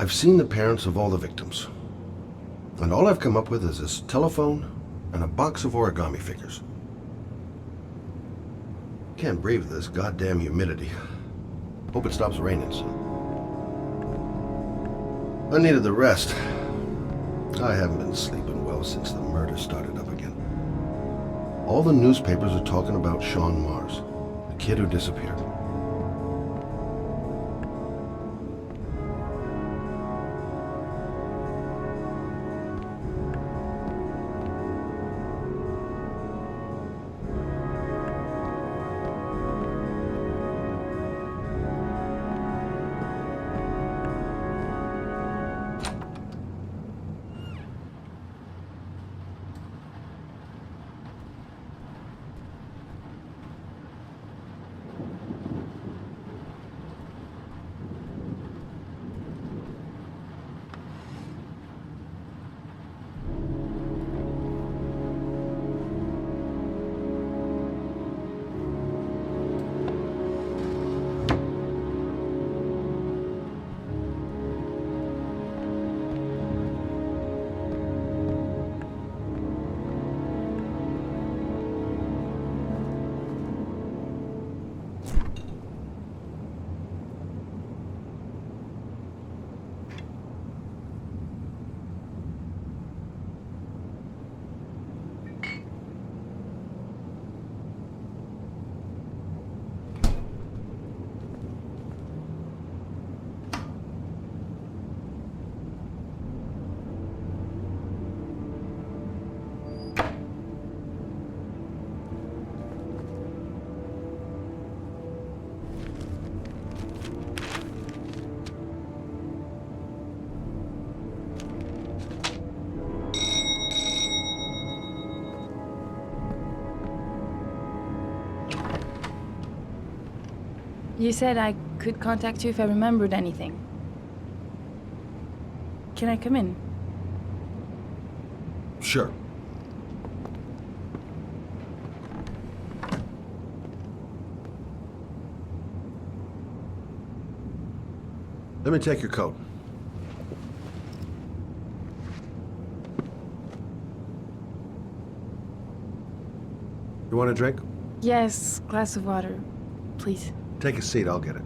I've seen the parents of all the victims, and all I've come up with is this telephone and a box of origami figures. Can't breathe with this goddamn humidity. Hope it stops raining soon. I needed the rest. I haven't been sleeping well since the murder started up again. All the newspapers are talking about Sean Mars, the kid who disappeared. You said I could contact you if I remembered anything. Can I come in? Sure. Let me take your coat. You want a drink? Yes, glass of water, please. Take a seat, I'll get it.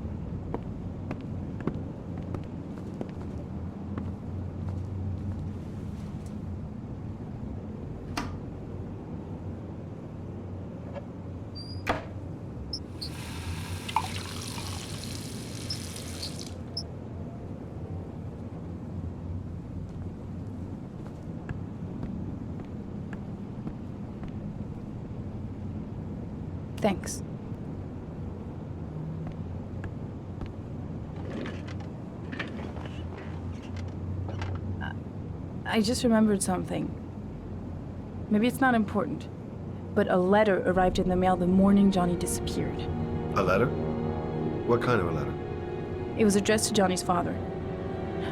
Thanks. I just remembered something. Maybe it's not important, but a letter arrived in the mail the morning Johnny disappeared. A letter? What kind of a letter? It was addressed to Johnny's father.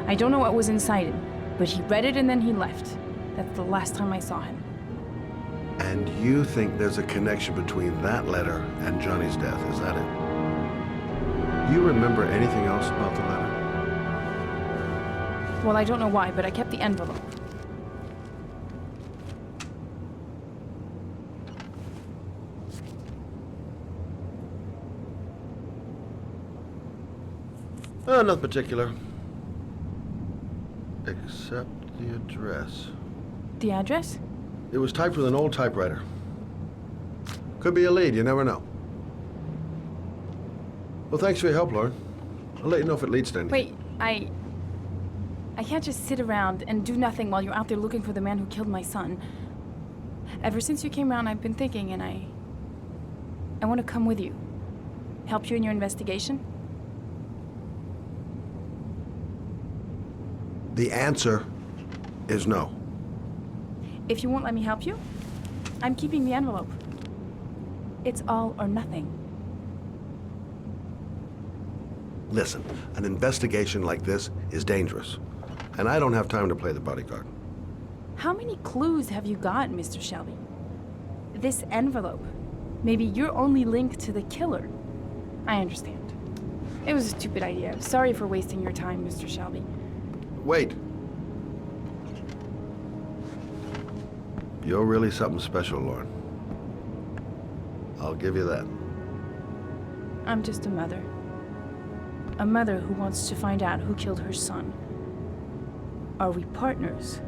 I don't know what was inside it, but he read it and then he left. That's the last time I saw him. And you think there's a connection between that letter and Johnny's death, is that it? You remember anything else about the letter? Well, I don't know why, but I kept the envelope. Nothing particular. Except the address. The address? It was typed with an old typewriter. Could be a lead, you never know. Well, thanks for your help, Lauren. I'll let you know if it leads to anything. Wait, I can't just sit around and do nothing while you're out there looking for the man who killed my son. Ever since you came around, I've been thinking, and I want to come with you. Help you in your investigation? The answer is no. If you won't let me help you, I'm keeping the envelope. It's all or nothing. Listen, an investigation like this is dangerous, and I don't have time to play the bodyguard. How many clues have you got, Mr. Shelby? This envelope. Maybe your only link to the killer. I understand. It was a stupid idea. Sorry for wasting your time, Mr. Shelby. Wait. You're really something special, Lauren. I'll give you that. I'm just a mother. A mother who wants to find out who killed her son. Are we partners?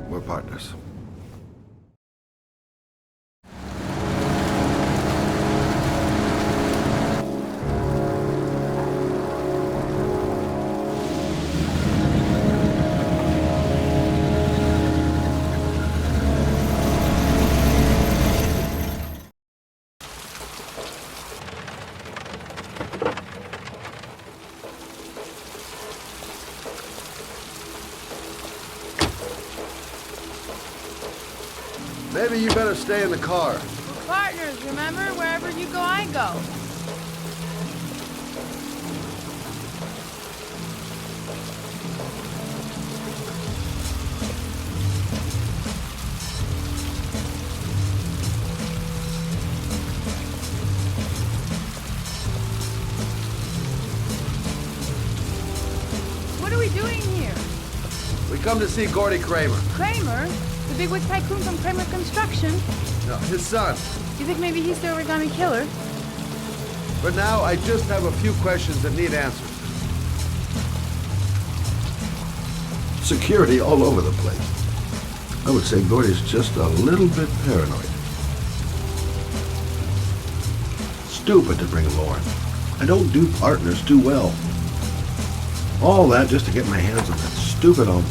We're partners. Maybe you better stay in the car. We're partners, remember? Wherever you go, I go. What are we doing here? We come to see Gordy Kramer. Kramer? The bigwig tycoon from Kramer Construction? No, his son. You think maybe he's the origami killer? But now I just have a few questions that need answers. Security all over the place. I would say Gordy's just a little bit paranoid. Stupid to bring Lauren. I don't do partners too well. All that just to get my hands on that stupid envelope.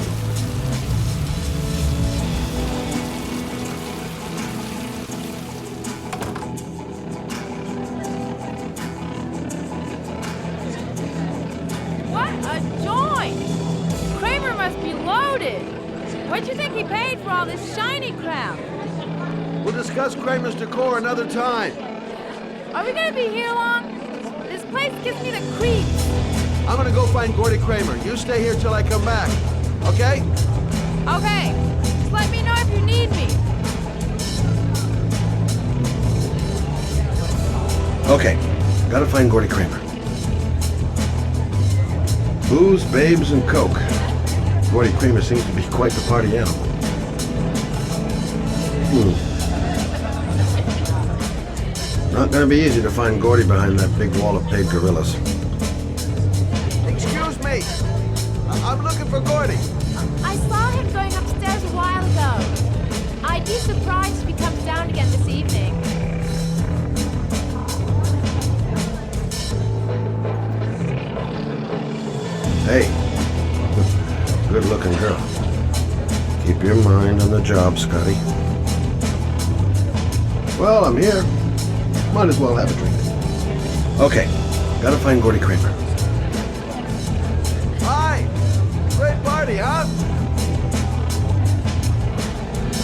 What'd you think he paid for all this shiny crap? We'll discuss Kramer's decor another time. Are we gonna be here long? This place gives me the creeps. I'm gonna go find Gordy Kramer. You stay here till I come back, okay? Okay. Just let me know if you need me. Okay. Gotta find Gordy Kramer. Booze, babes, and coke. Gordy Kramer seems to be quite the party animal. Not gonna be easy to find Gordy behind that big wall of paved gorillas. Excuse me! I'm looking for Gordy. I saw him going upstairs a while ago. I'd be surprised if he comes down again this evening. Hey. Good-looking girl. Keep your mind on the job, Scotty. Well, I'm here. Might as well have a drink. Okay, Gotta find Gordy Kramer. Hi! Great party, huh?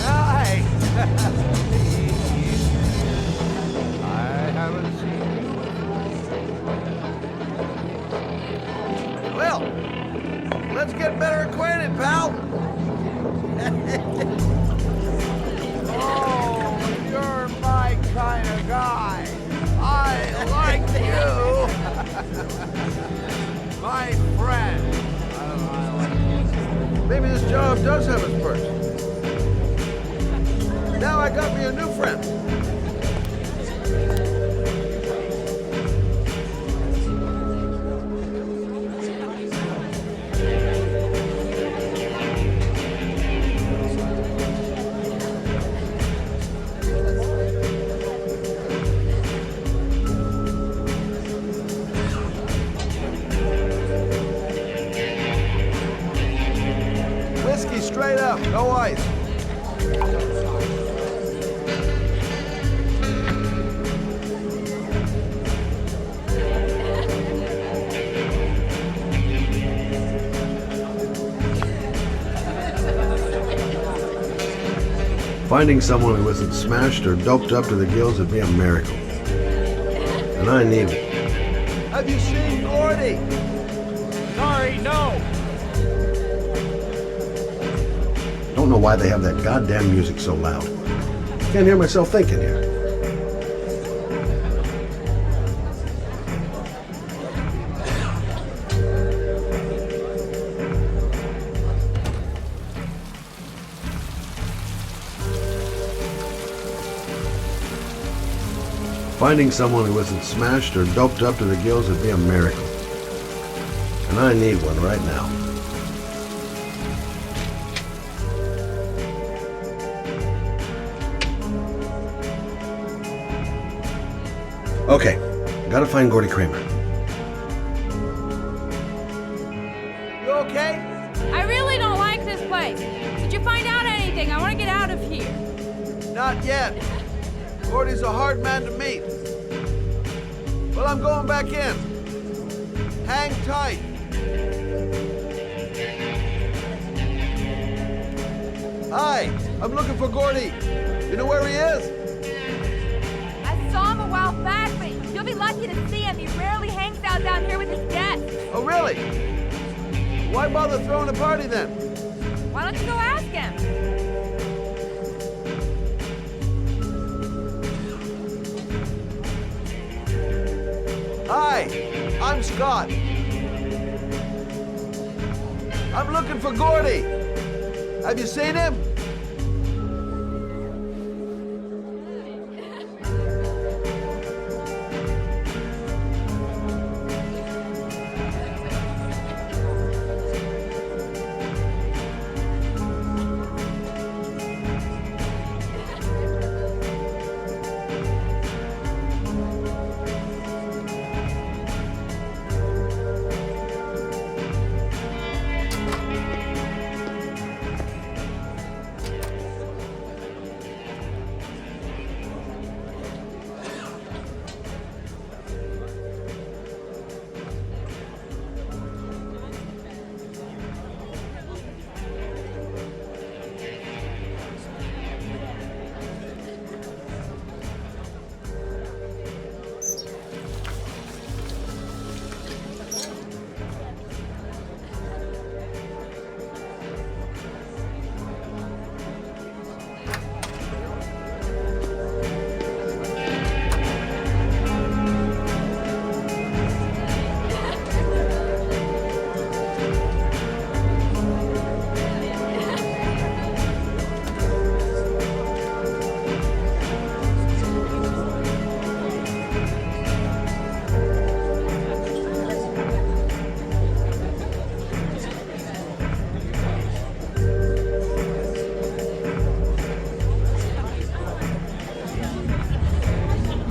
Hi! I haven't seen you before. Well, let's get better acquainted, pal. Oh, you're my kind of guy. I like you. My friend. Maybe this job does have its perks. Now I got me a new friend. Whiskey straight up, no ice. Finding someone who isn't smashed or doped up to the gills would be a miracle. And I need it. Have you seen Gordy? Sorry, no. Don't know why they have that goddamn music so loud. Can't hear myself thinking here. Finding someone who isn't smashed or doped up to the gills would be a miracle. And I need one right now. Okay, gotta find Gordy Kramer. You okay? I really don't like this place. Did you find out anything? I want to get out of here. Not yet. Gordy's a hard man to meet. Well, I'm going back in. Hang tight. Hi, I'm looking for Gordy. You know where he is? I saw him a while back, but you'll be lucky to see him. He rarely hangs out down here with his guests. Oh, really? Why bother throwing a party then? Why don't you go ask him? Hi, I'm Scott. I'm looking for Gordy. Have you seen him?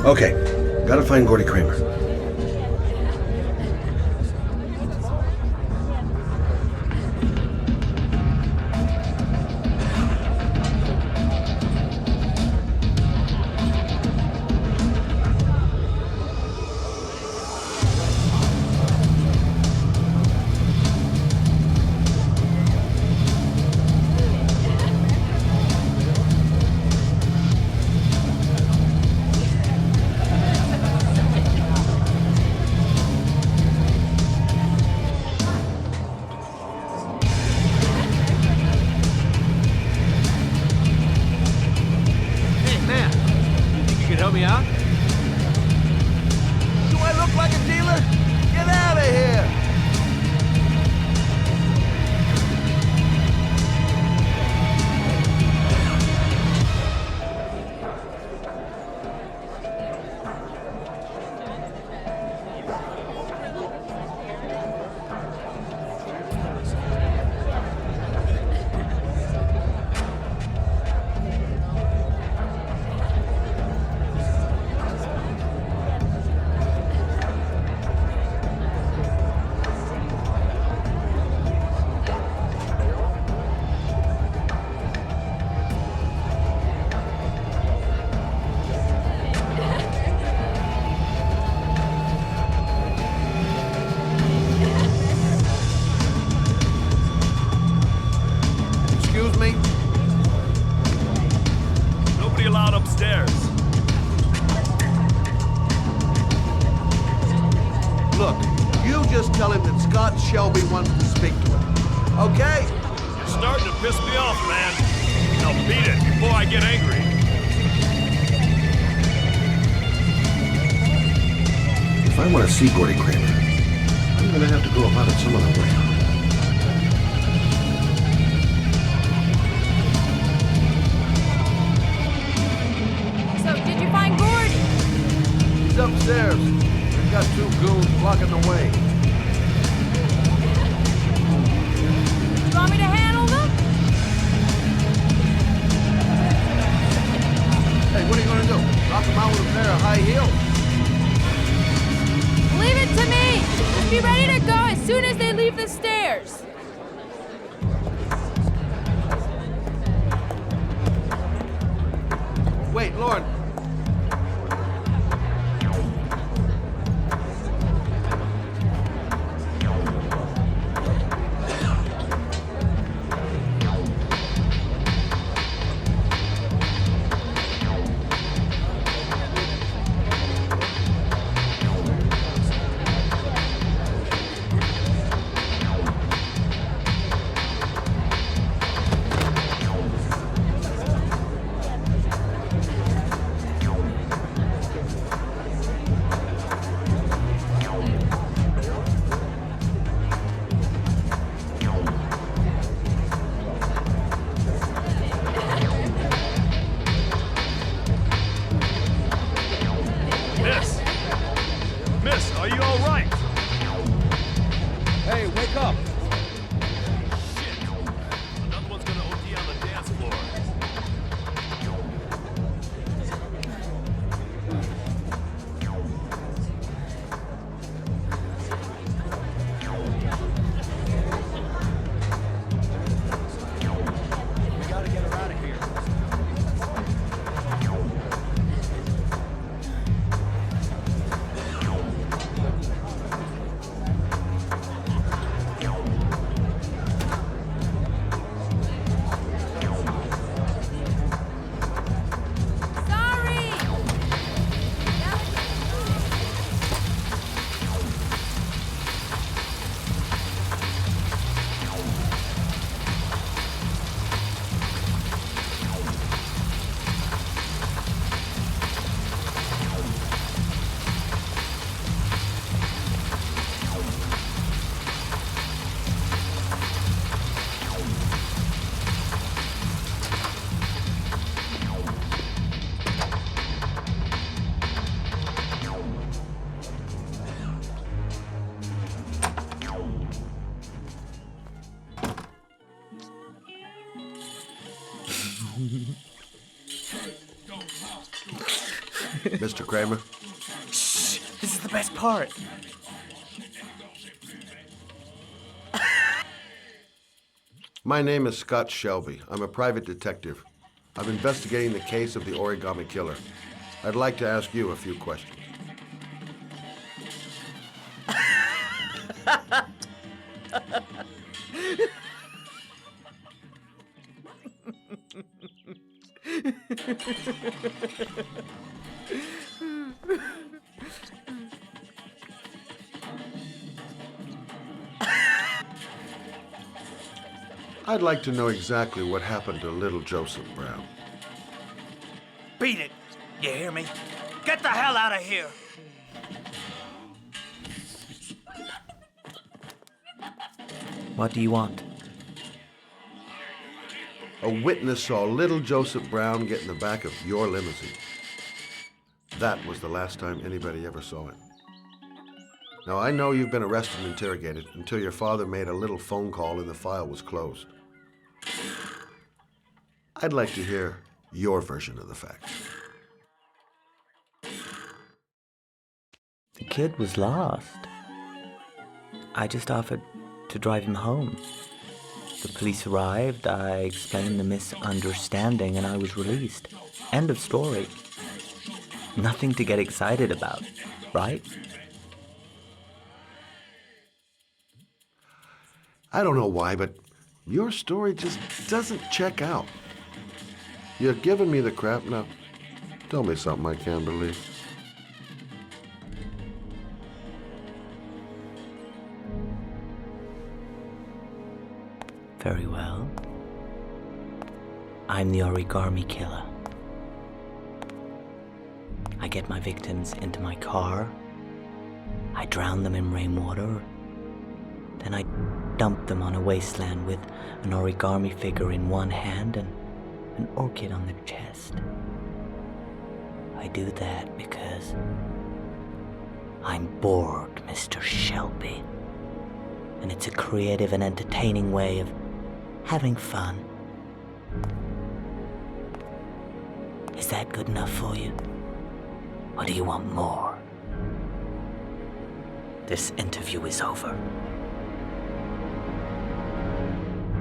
Okay, gotta find Gordy Kramer. me, huh? Do I look like a dealer? Get out of here! Excuse me? Nobody allowed upstairs. Look, you just tell him that Scott Shelby wants to speak to him. Okay? You're starting to piss me off, man. Now beat it before I get angry. If I want to see Gordy Kramer, I'm going to have to go about it some other way. So, did you find Gordy? He's upstairs. We've got two goons blocking the way. Do you want me to handle them? Hey, what are you gonna do? Knock him out with a pair of high heels? Leave it to me! Just be ready to go as soon as they leave the stairs. Wait, Lauren. Miss, are you all right? Hey, wake up. Shit. Another one's gonna OD on the dance floor. We gotta get her out of here. Sorry! Mr. Kramer? This is the best part. My name is Scott Shelby. I'm a private detective. I'm investigating the case of the origami killer. I'd like to ask you a few questions. I'd like to know exactly what happened to little Joseph Brown. Beat it. You hear me? Get the hell out of here! What do you want? A witness saw little Joseph Brown get in the back of your limousine. That was the last time anybody ever saw it. Now, I know you've been arrested and interrogated until your father made a little phone call and the file was closed. I'd like to hear your version of the facts. The kid was lost. I just offered to drive him home. The police arrived, I explained the misunderstanding, and I was released. End of story. Nothing to get excited about, right? I don't know why, but your story just doesn't check out. You're giving me the crap now. Tell me something I can't believe. Very well. I'm the origami killer. I get my victims into my car. I drown them in rainwater. Then I dump them on a wasteland with an origami figure in one hand and an orchid on their chest. I do that because I'm bored, Mr. Shelby. And it's a creative and entertaining way of having fun. Is that good enough for you? Or do you want more? This interview is over.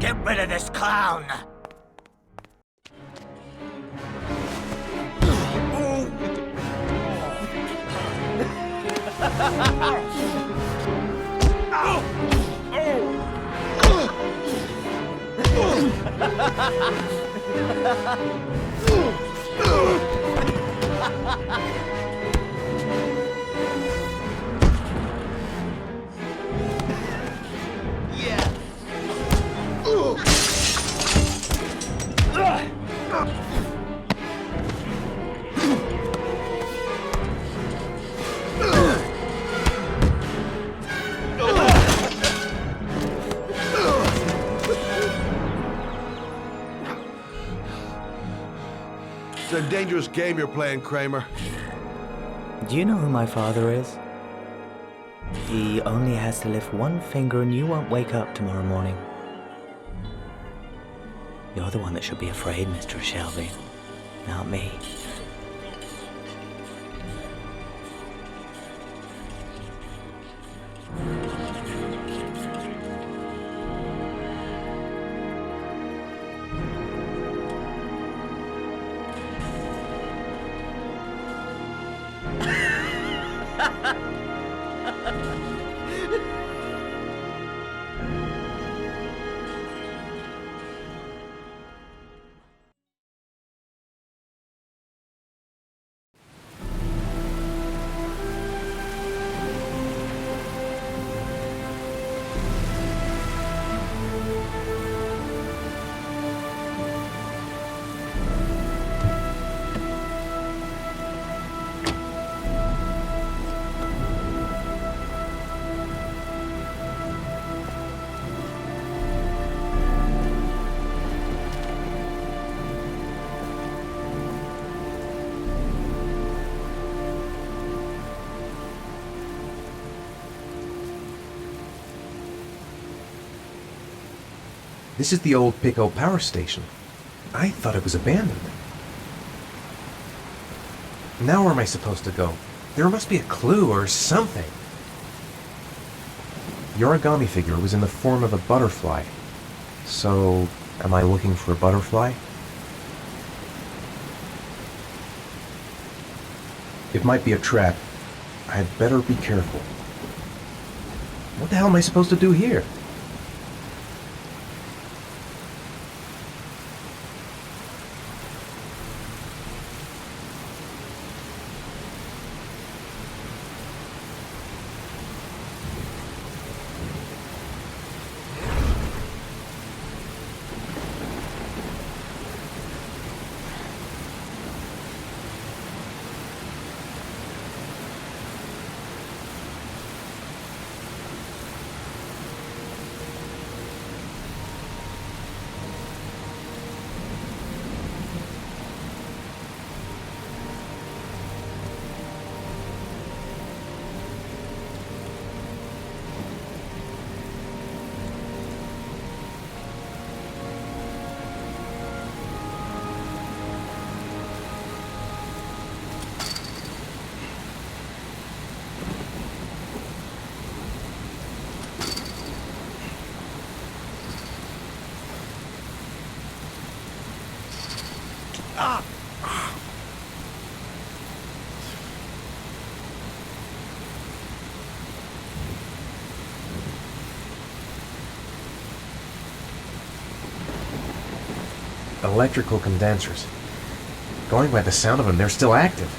Get rid of this clown! It's a dangerous game you're playing, Kramer. Do you know who my father is? He only has to lift one finger and you won't wake up tomorrow morning. You're the one that should be afraid, Mr. Shelby, not me. This is the old Pico power station. I thought it was abandoned. Now where am I supposed to go? There must be a clue or something. The origami figure was in the form of a butterfly. So, am I looking for a butterfly? It might be a trap. I'd better be careful. What the hell am I supposed to do here? electrical condensers. Going by the sound of them, they're still active.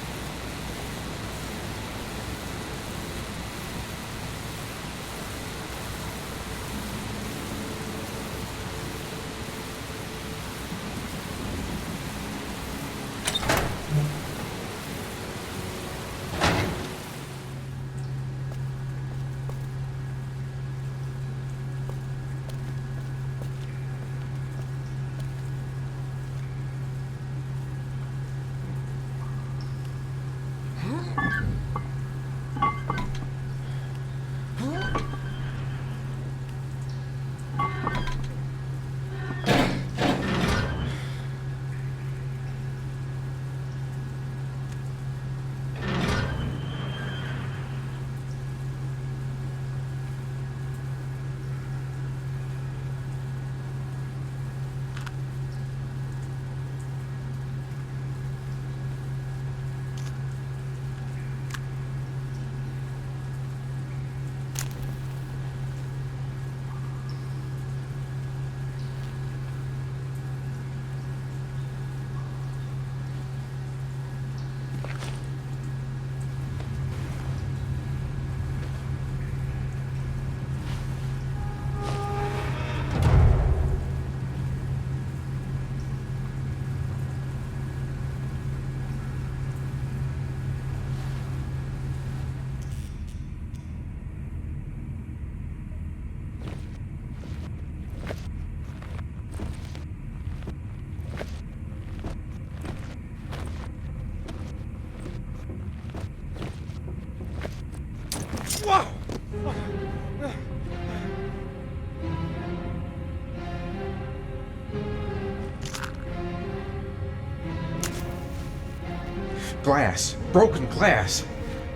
Glass. Broken glass.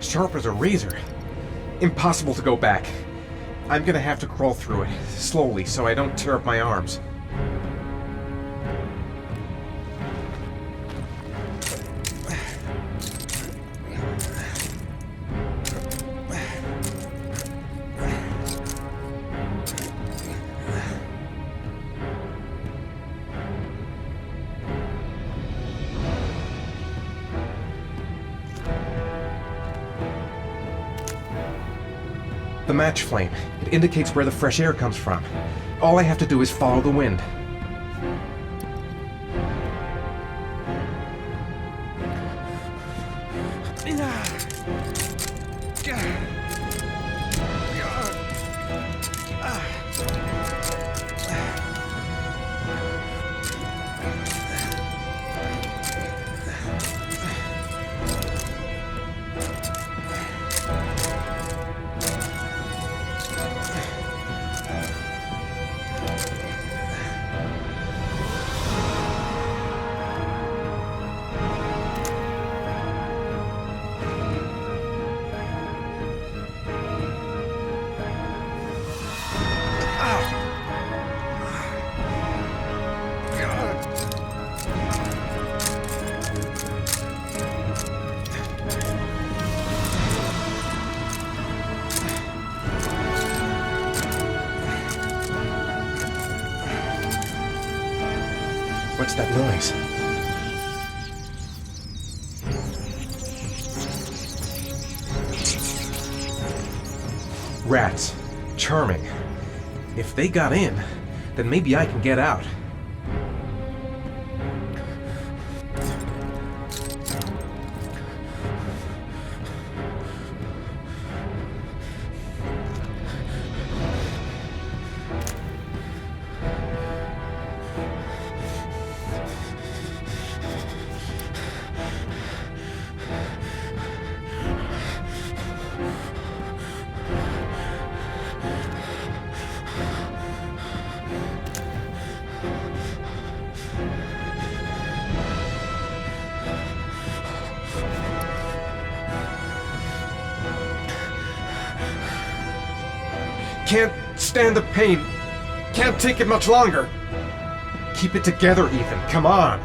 Sharp as a razor. Impossible to go back. I'm gonna have to crawl through it, slowly, so I don't tear up my arms. The match flame. It indicates where the fresh air comes from. All I have to do is follow the wind. What's that noise? Rats. Charming. If they got in, then maybe I can get out. Can't stand the pain. Can't take it much longer. Keep it together, Ethan. Come on.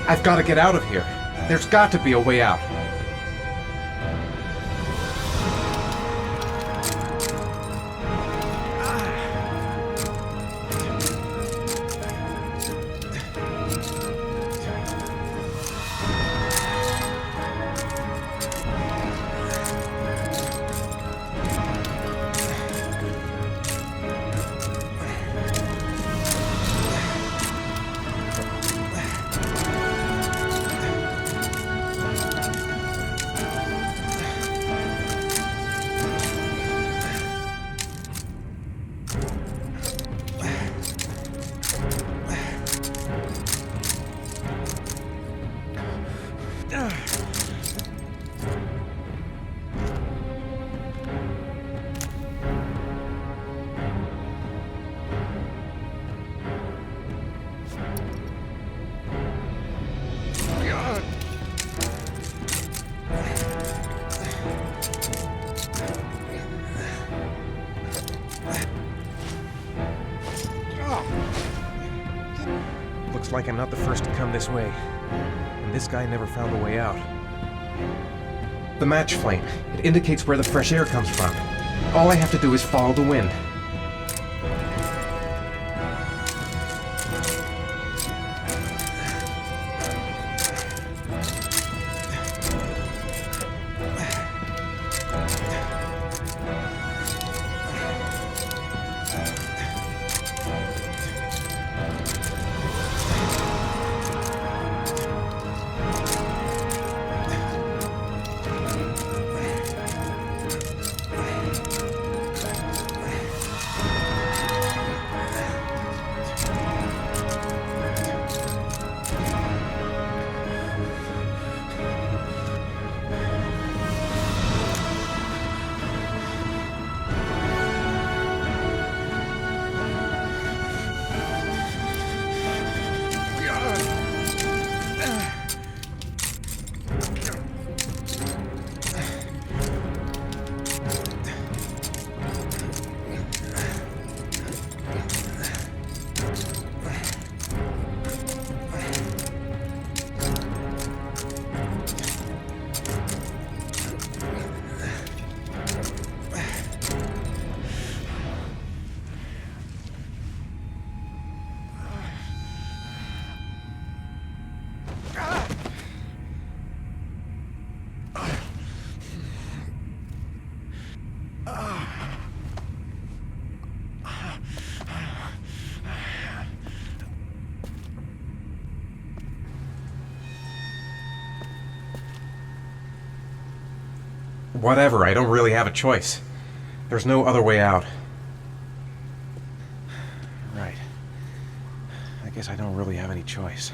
I've got to get out of here. There's got to be a way out. Looks like I'm not the first to come this way. And this guy never found a way out. The match flame. It indicates where the fresh air comes from. All I have to do is follow the wind. Whatever, I don't really have a choice. There's no other way out. Right. I guess I don't really have any choice.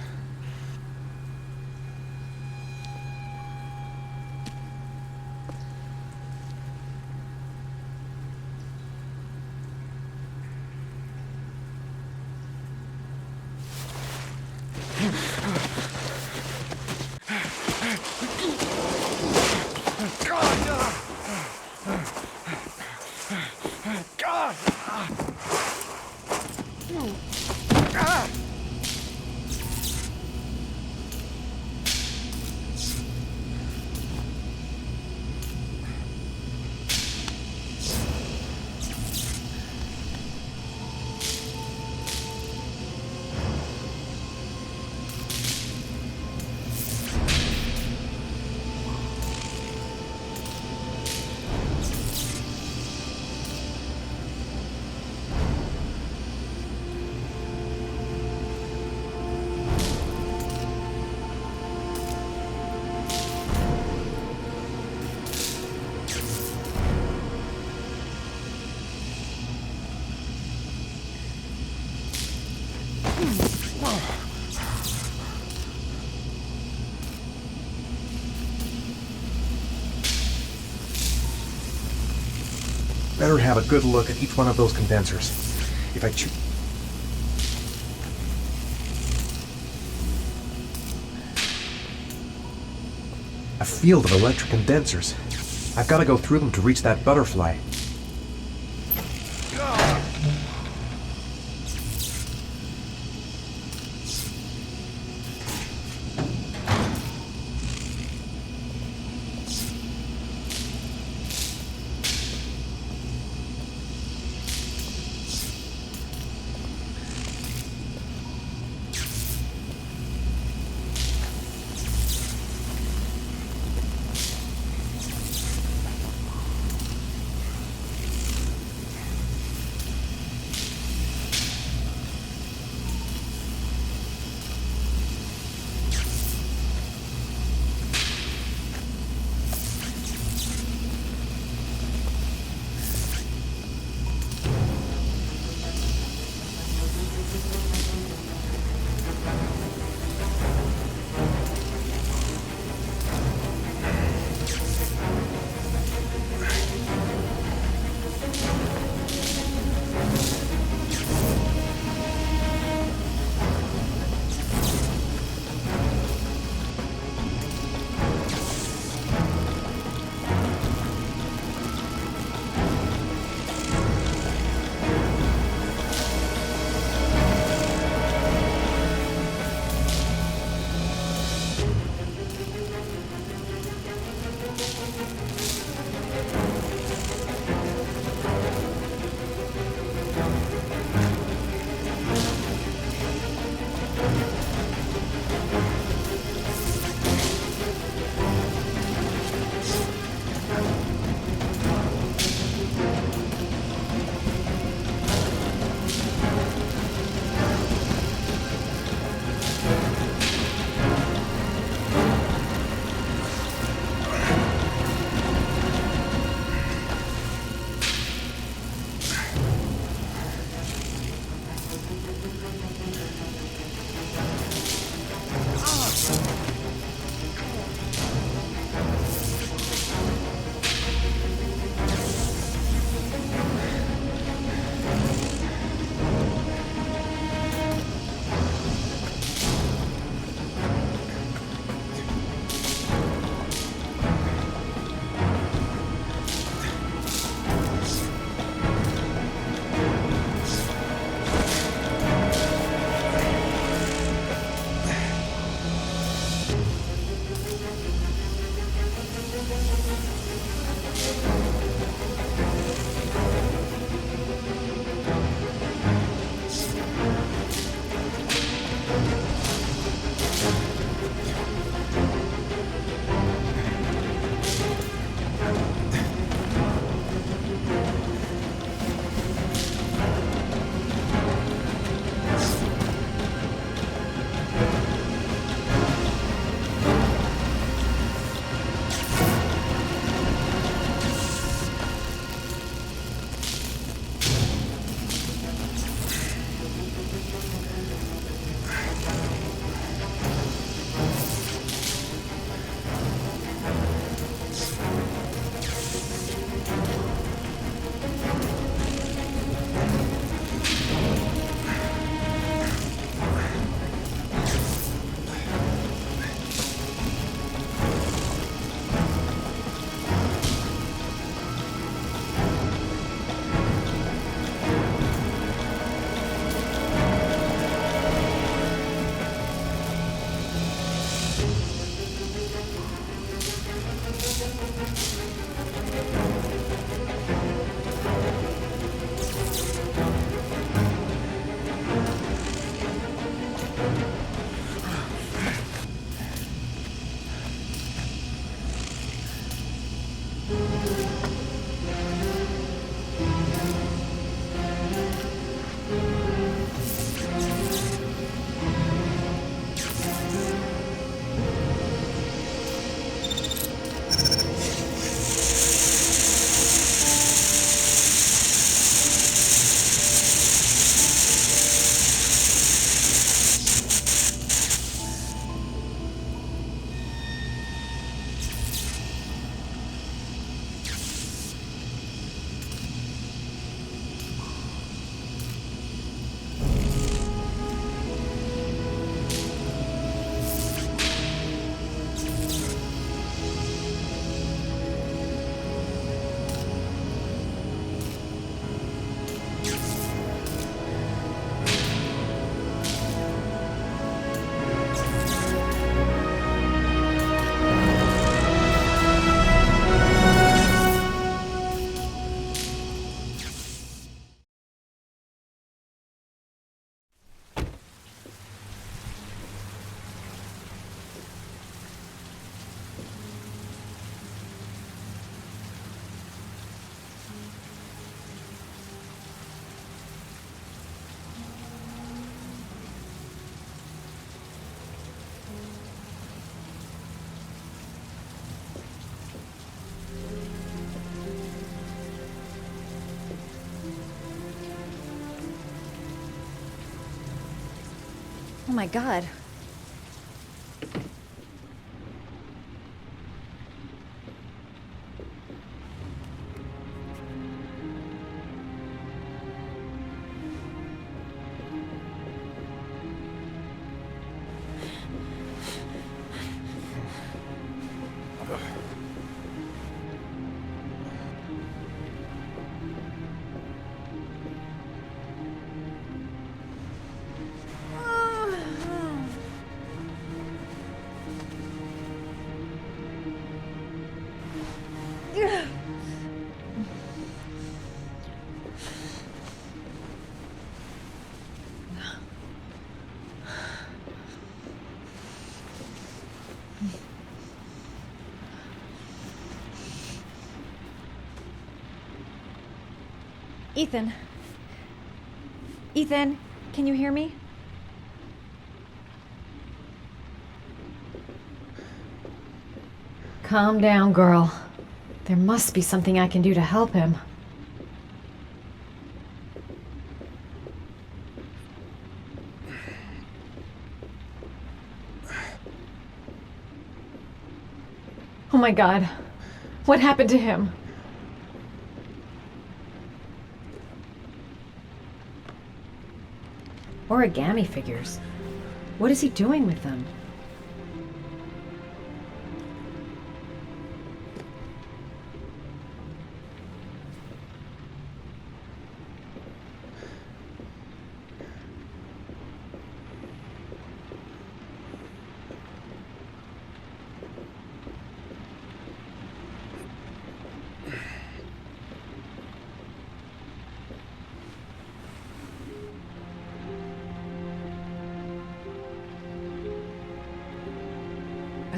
Better have a good look at each one of those condensers. If I choose... A field of electric condensers. I've got to go through them to reach that butterfly. Oh my god. Ethan. Ethan, can you hear me? Calm down, girl. There must be something I can do to help him. Oh my god. What happened to him? Origami figures. What is he doing with them?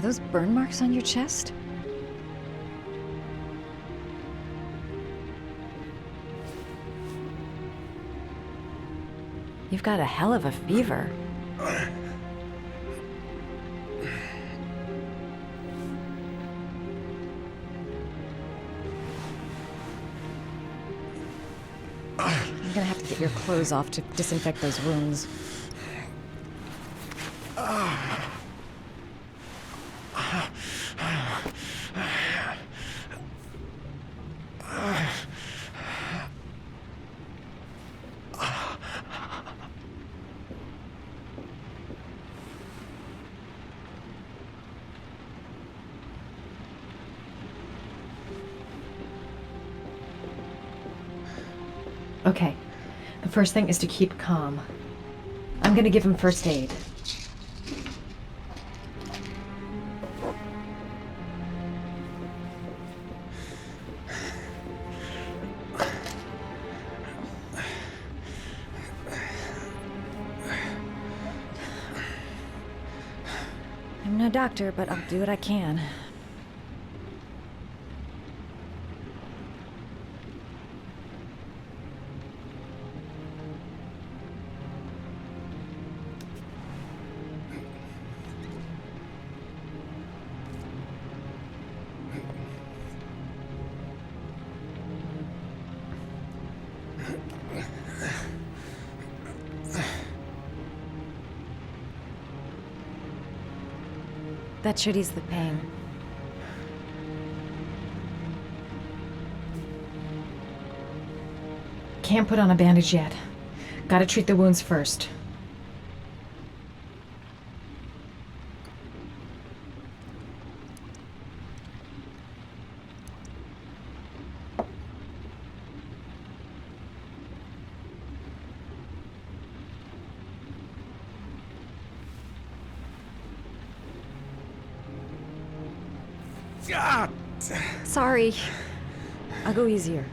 those burn marks on your chest? You've got a hell of a fever. I'm gonna have to get your clothes off to disinfect those wounds. Okay, the first thing is to keep calm. I'm gonna give him first aid. I'm no doctor, but I'll do what I can. That should ease the pain. Can't put on a bandage yet. Gotta treat the wounds first. God! Sorry. I'll go easier.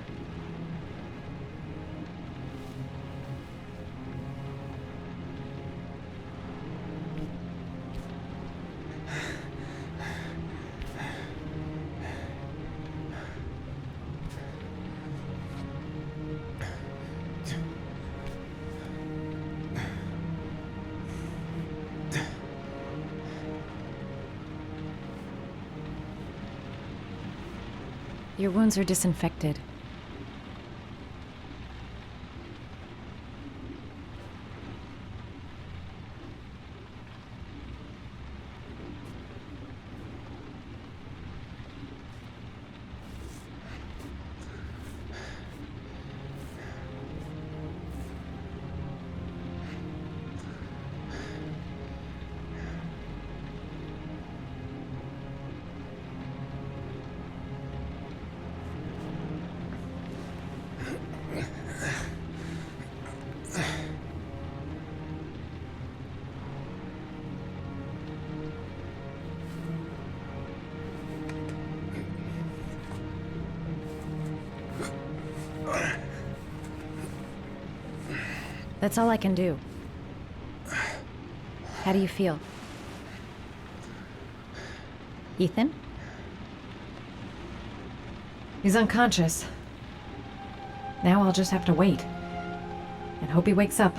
Your wounds are disinfected. That's all I can do. How do you feel? Ethan? He's unconscious. Now I'll just have to wait. And hope he wakes up.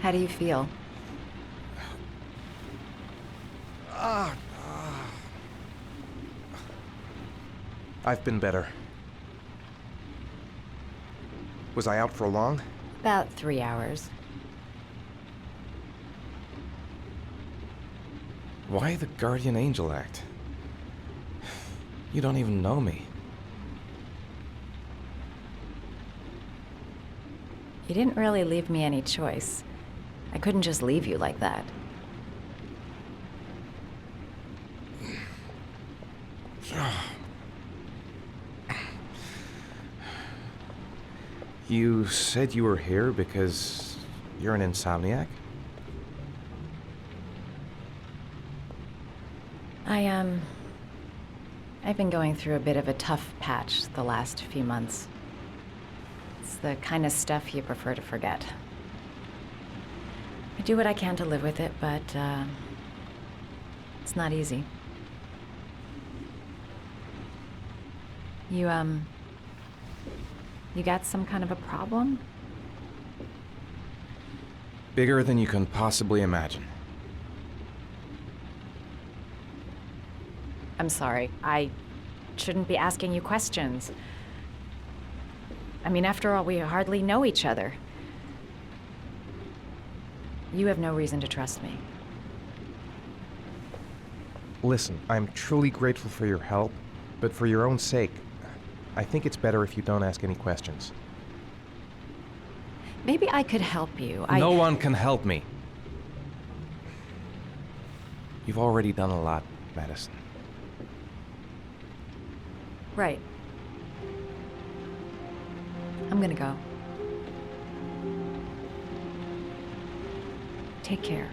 How do you feel? I've been better. Was I out for long? About 3 hours. Why the guardian angel act? You don't even know me. You didn't really leave me any choice. I couldn't just leave you like that. You said you were here because you're an insomniac? I've been going through a bit of a tough patch the last few months. It's the kind of stuff you prefer to forget. I do what I can to live with it, but, it's not easy. You got some kind of a problem? Bigger than you can possibly imagine. I'm sorry. I shouldn't be asking you questions. I mean, after all, we hardly know each other. You have no reason to trust me. Listen, I'm truly grateful for your help, but for your own sake, I think it's better if you don't ask any questions. Maybe I could help you. No one can help me. You've already done a lot, Madison. Right. I'm gonna go. Take care.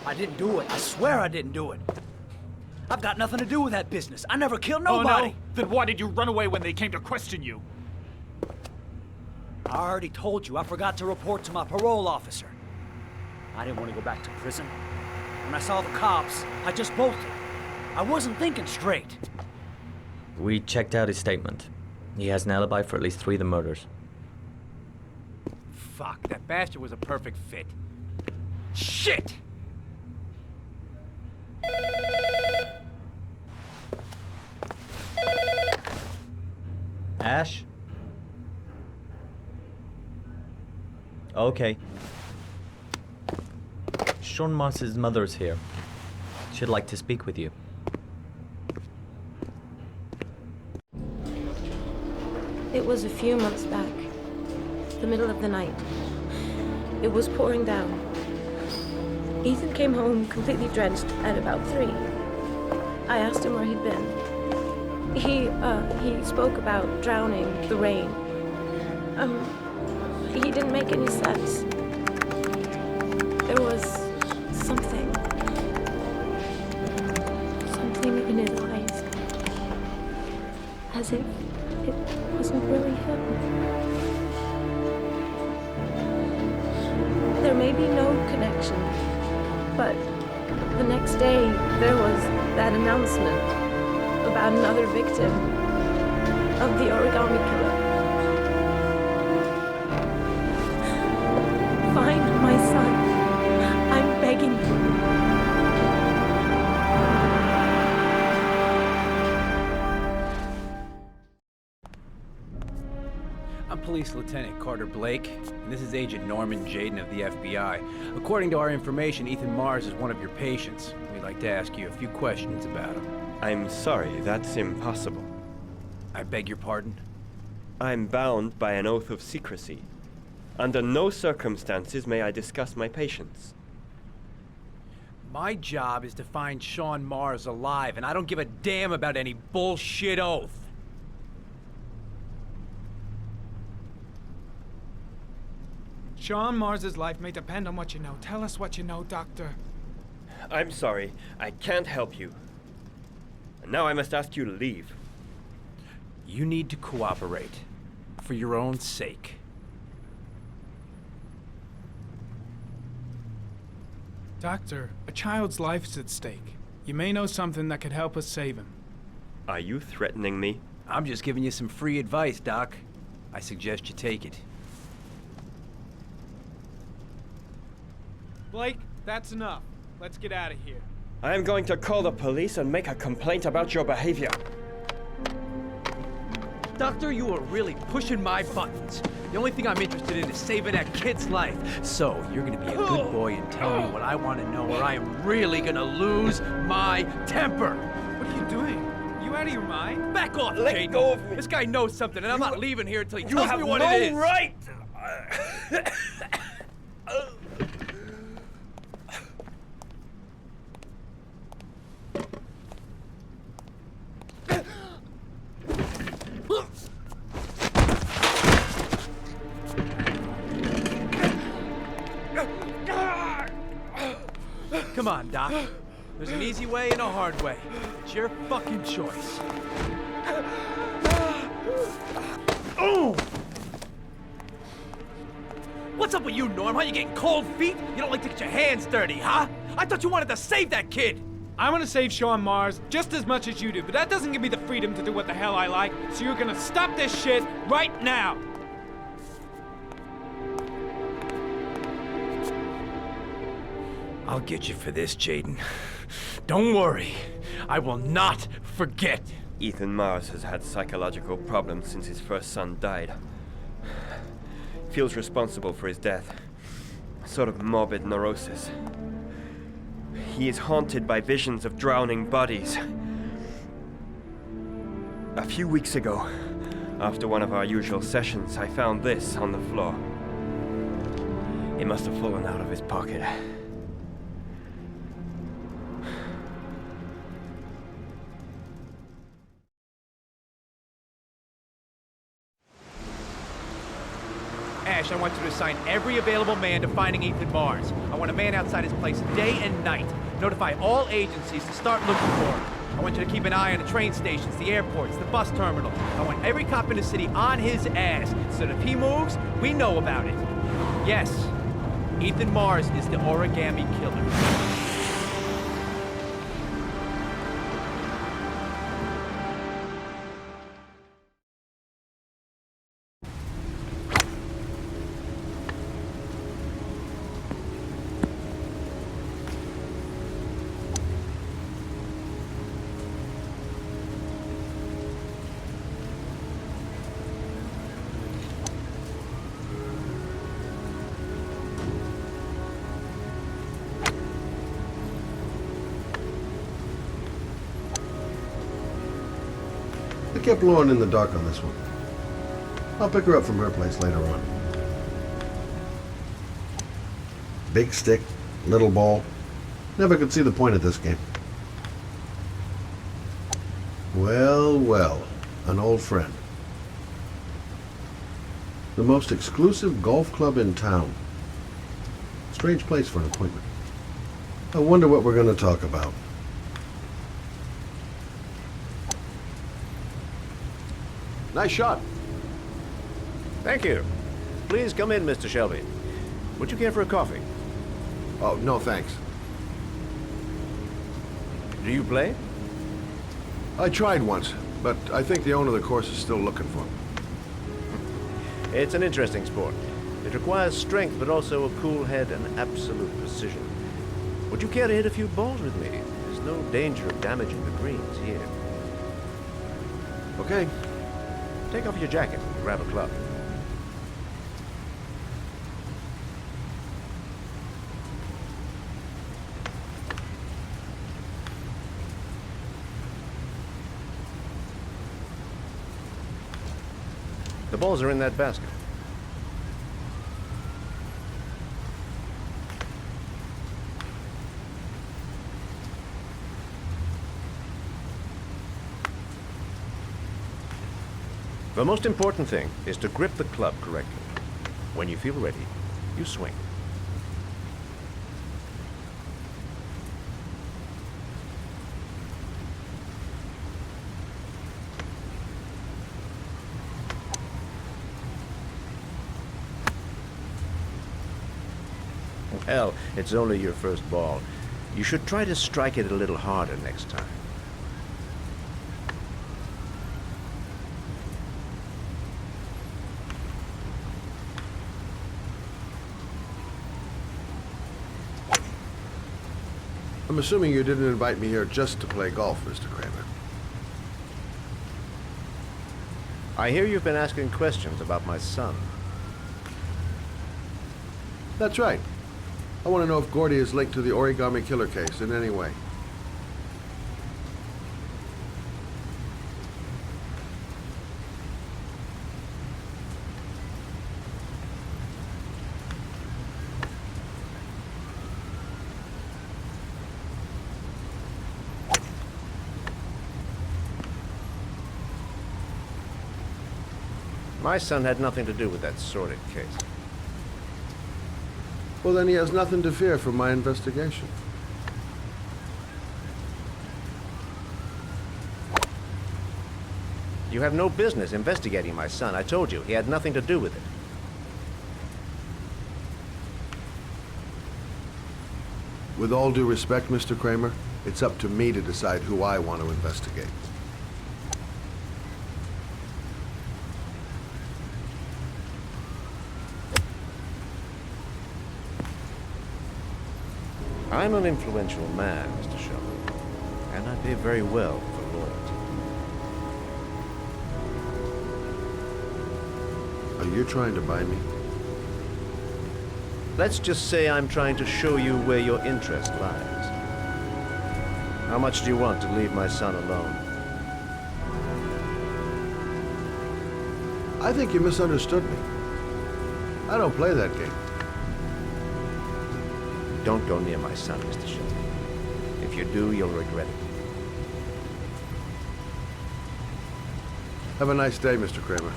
I didn't do it. I swear I didn't do it. I've got nothing to do with that business. I never killed nobody. Oh, no? Then why did you run away when they came to question you? I already told you I forgot to report to my parole officer. I didn't want to go back to prison. When I saw the cops, I just bolted. I wasn't thinking straight. We checked out his statement. He has an alibi for at least 3 of the murders. Fuck, that bastard was a perfect fit. Shit! Ash? Okay. Sean Mars's mother's here. She'd like to speak with you. It was a few months back, the middle of the night. It was pouring down. Ethan came home completely drenched at about 3. I asked him where he'd been. He spoke about drowning, the rain. He didn't make any sense. There was something in his eyes. As if it wasn't really him. There may be no connection, but the next day there was that announcement about another victim of the origami killer. Find my son. I'm begging you. I'm Police Lieutenant Carter Blake, and this is Agent Norman Jaden of the FBI. According to our information, Ethan Mars is one of your patients. We'd like to ask you a few questions about him. I'm sorry, that's impossible. I beg your pardon? I'm bound by an oath of secrecy. Under no circumstances may I discuss my patients. My job is to find Sean Mars alive, and I don't give a damn about any bullshit oath. Sean Mars's life may depend on what you know. Tell us what you know, Doctor. I'm sorry, I can't help you. Now I must ask you to leave. You need to cooperate. For your own sake. Doctor, a child's life's at stake. You may know something that could help us save him. Are you threatening me? I'm just giving you some free advice, Doc. I suggest you take it. Blake, that's enough. Let's get out of here. I am going to call the police and make a complaint about your behavior. Doctor, you are really pushing my buttons. The only thing I'm interested in is saving that kid's life. So, you're gonna be a good boy and tell me what I want to know, or I am really gonna lose my temper. What are you doing? You out of your mind? Back off, Let Jaden. go of me. This guy knows something, and I'm not leaving here until he You tells have me what no it is. right! Come on, Doc. There's an easy way and a hard way. It's your fucking choice. Oh! What's up with you, Norm? Huh? You getting cold feet? You don't like to get your hands dirty, huh? I thought you wanted to save that kid! I want to save Sean Mars just as much as you do, but that doesn't give me the freedom to do what the hell I like, so you're gonna stop this shit right now! I'll get you for this, Jaden. Don't worry. I will not forget. Ethan Mars has had psychological problems since his first son died. Feels responsible for his death. Sort of morbid neurosis. He is haunted by visions of drowning bodies. A few weeks ago, after one of our usual sessions, I found this on the floor. It must have fallen out of his pocket. Ash, I want you to assign every available man to finding Ethan Mars. I want a man outside his place day and night. Notify all agencies to start looking for him. I want you to keep an eye on the train stations, the airports, the bus terminals. I want every cop in the city on his ass, so that if he moves, we know about it. Yes, Ethan Mars is the origami killer. I kept Lauren in the dark on this one. I'll pick her up from her place later on. Big stick, little ball. Never could see the point of this game. Well, well, an old friend. The most exclusive golf club in town. Strange place for an appointment. I wonder what we're going to talk about. Nice shot. Thank you. Please come in, Mr. Shelby. Would you care for a coffee? Oh, no thanks. Do you play? I tried once, but I think the owner of the course is still looking for me. It's an interesting sport. It requires strength, but also a cool head and absolute precision. Would you care to hit a few balls with me? There's no danger of damaging the greens here. Okay. Take off your jacket and grab a club. The balls are in that basket. The most important thing is to grip the club correctly. When you feel ready, you swing. Hell, it's only your first ball. You should try to strike it a little harder next time. I'm assuming you didn't invite me here just to play golf, Mr. Kramer. I hear you've been asking questions about my son. That's right. I want to know if Gordy is linked to the origami killer case in any way. My son had nothing to do with that sordid case. Well, then he has nothing to fear from my investigation. You have no business investigating my son. I told you, he had nothing to do with it. With all due respect, Mr. Kramer, it's up to me to decide who I want to investigate. I'm an influential man, Mr. Shelby, and I pay very well for loyalty. Are you trying to buy me? Let's just say I'm trying to show you where your interest lies. How much do you want to leave my son alone? I think you misunderstood me. I don't play that game. Don't go near my son, Mr. Shelby. If you do, you'll regret it. Have a nice day, Mr. Kramer.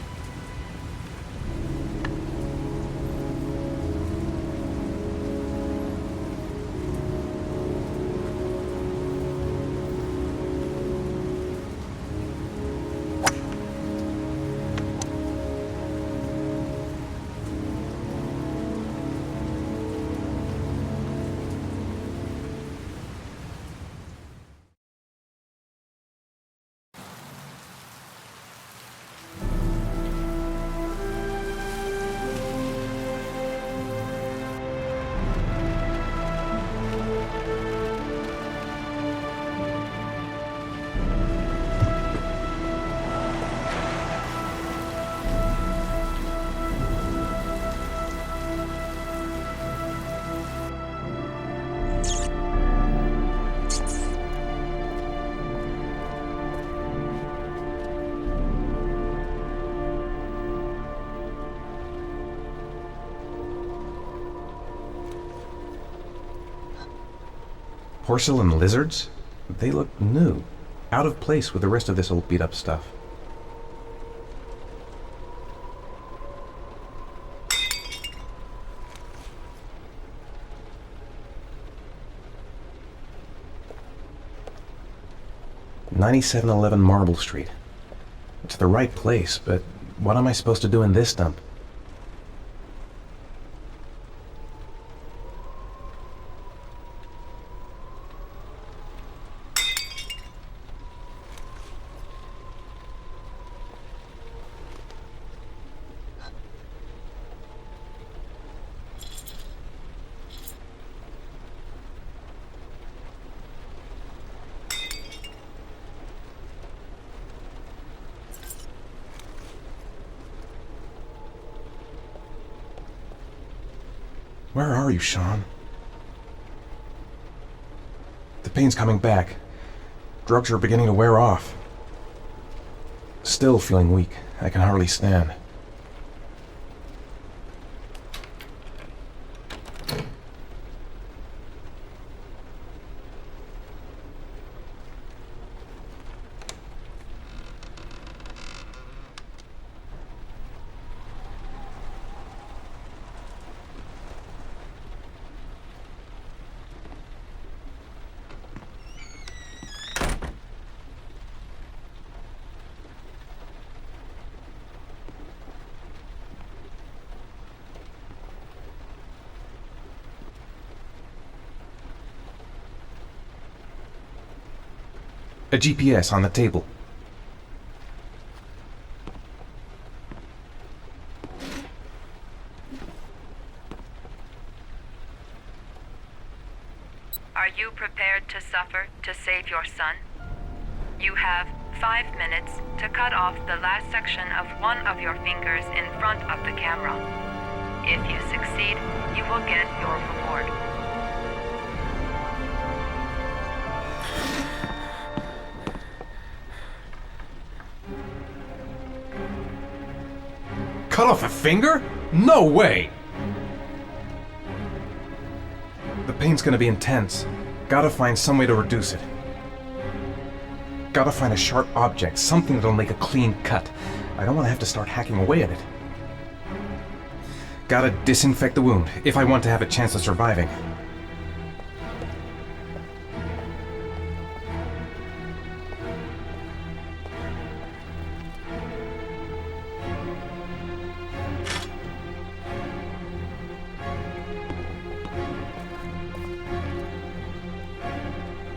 Porcelain lizards? They look new, out of place with the rest of this old beat-up stuff. $9711 Marble Street. It's the right place, but what am I supposed to do in this dump? Where are you, Sean? The pain's coming back. Drugs are beginning to wear off. Still feeling weak. I can hardly stand. A GPS on the table. Are you prepared to suffer to save your son? You have 5 minutes to cut off the last section of one of your fingers in front of the camera. If you succeed, you will get your reward. Cut off a finger? No way! The pain's gonna be intense. Gotta find some way to reduce it. Gotta find a sharp object, something that'll make a clean cut. I don't want to have to start hacking away at it. Gotta disinfect the wound, if I want to have a chance of surviving.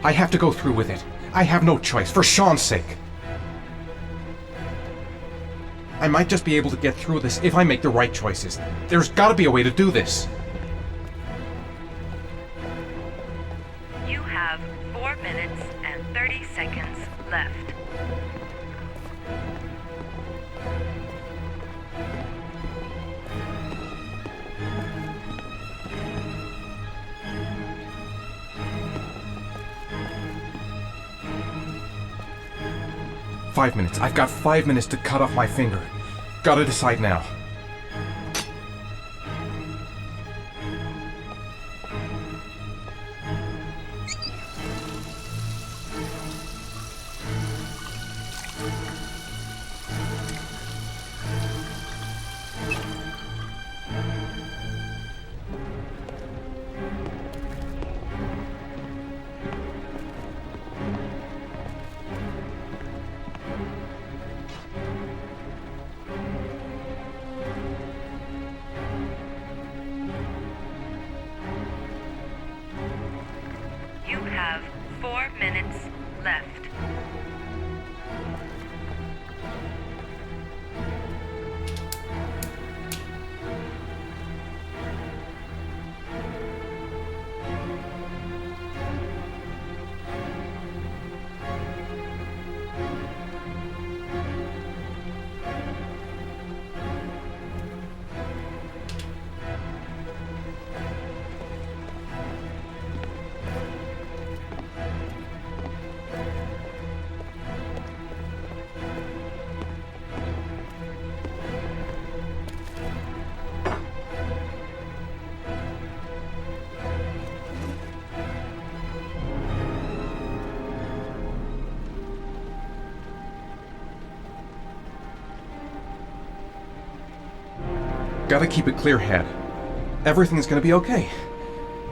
I have to go through with it. I have no choice, for Sean's sake. I might just be able to get through this if I make the right choices. There's gotta be a way to do this. You have 4 minutes and 30 seconds left. Five minutes. I've got 5 minutes to cut off my finger. Gotta decide now. You have 4 minutes left. Gotta keep a clear head. Everything's gonna be okay.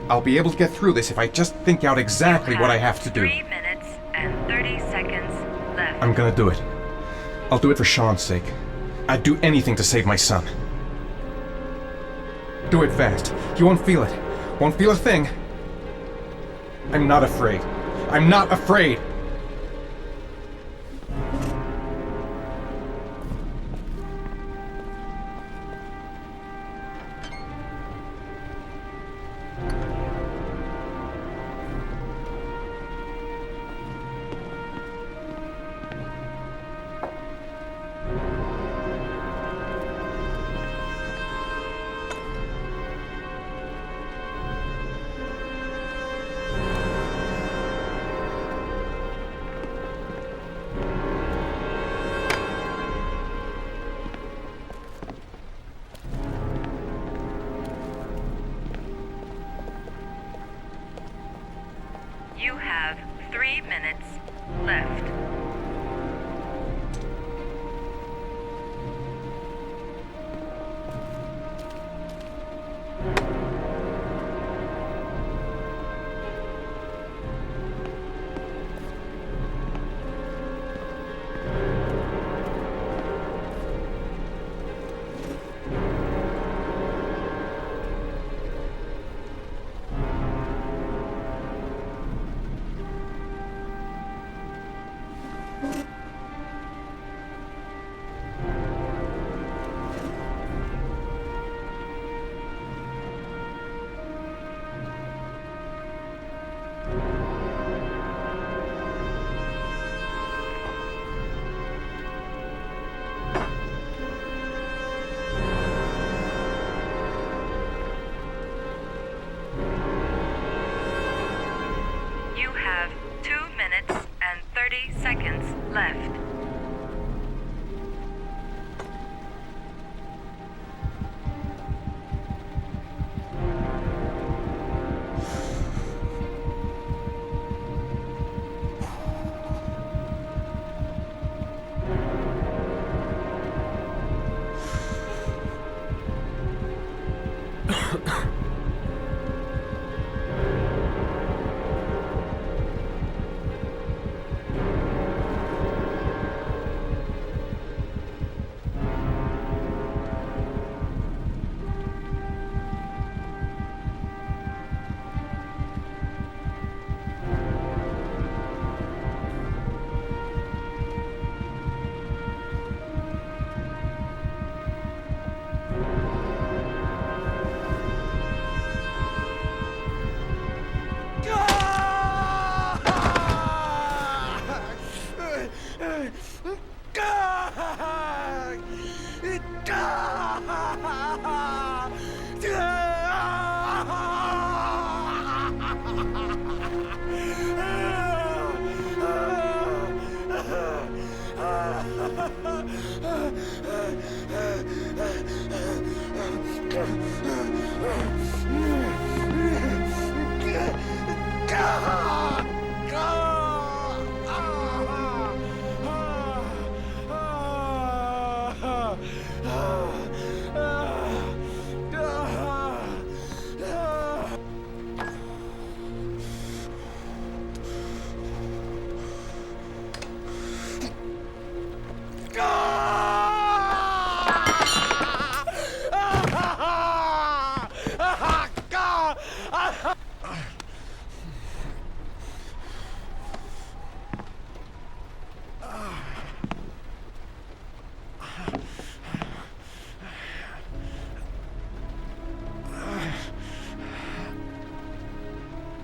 I'll be able to get through this if I just think out exactly what I have to do. 3 minutes and 30 seconds left. I'm gonna do it. I'll do it for Sean's sake. I'd do anything to save my son. Do it fast. You won't feel it. Won't feel a thing. I'm not afraid. I'm not afraid! You have 3 minutes left.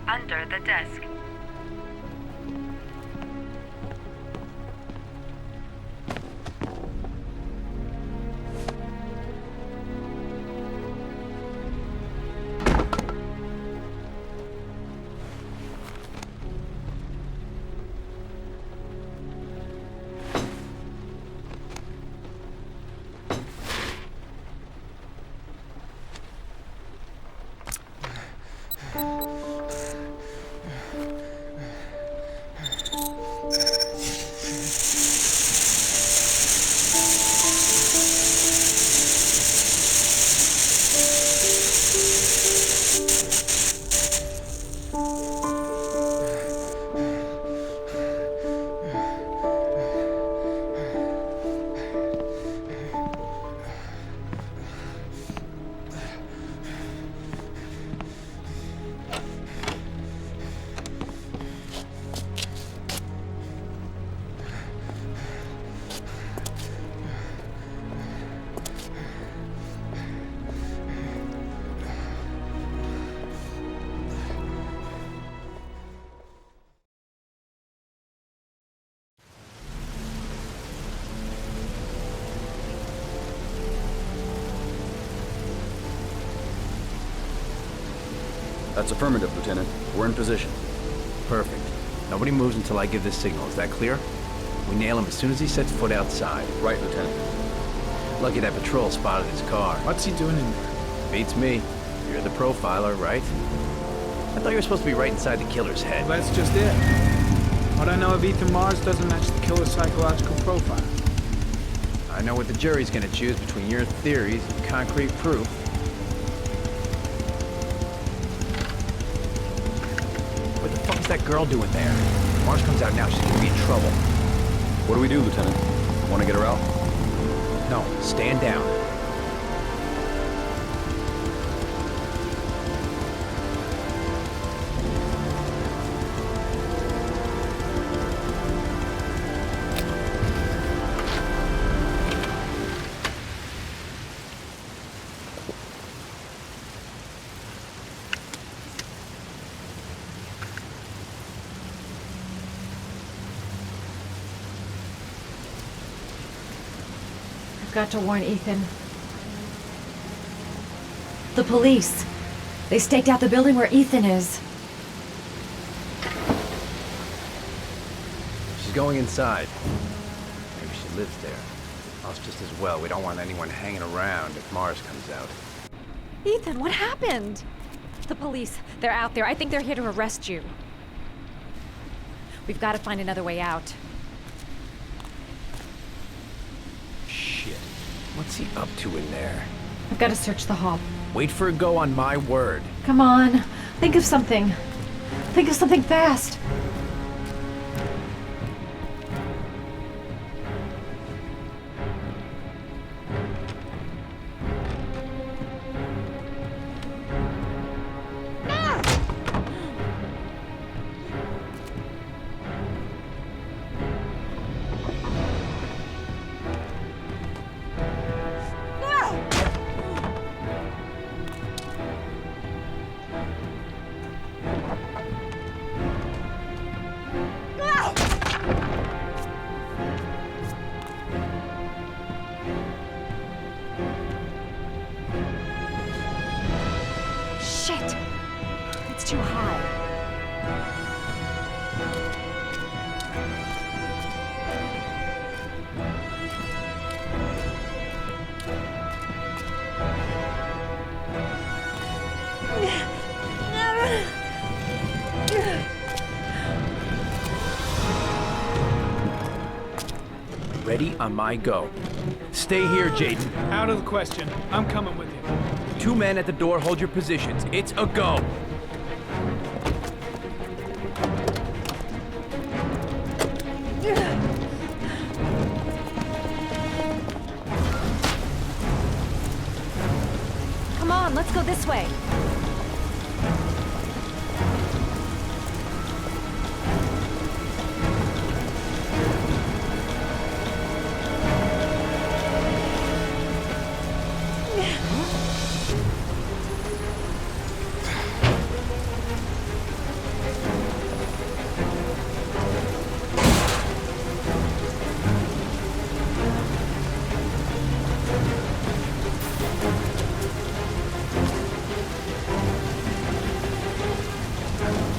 Under the desk. That's affirmative, Lieutenant. We're in position. Perfect. Nobody moves until I give the signal. Is that clear? We nail him as soon as he sets foot outside. Right, Lieutenant. Lucky that patrol spotted his car. What's he doing in there? Beats me. You're the profiler, right? I thought you were supposed to be right inside the killer's head. Well, that's just it. What I know of Ethan Mars doesn't match the killer's psychological profile. I know what the jury's gonna choose between your theories and concrete proof. What the fuck is that girl doing there? If Mars comes out now, she's gonna be in trouble. What do we do, Lieutenant? Want to get her out? No, stand down. I've got to warn Ethan. The police. They staked out the building where Ethan is. She's going inside. Maybe she lives there. Us just as well. We don't want anyone hanging around if Mars comes out. Ethan, what happened? The police. They're out there. I think they're here to arrest you. We've got to find another way out. Shit. What's he up to in there? I've got to search the hall. Wait for a go on my word. Come on. Think of something. Think of something fast. Shit! It's too high. Ready on my go. Stay here, Jayden. Out of the question. I'm coming with you. 2 men at the door, hold your positions. It's a go. Come on, let's go this way.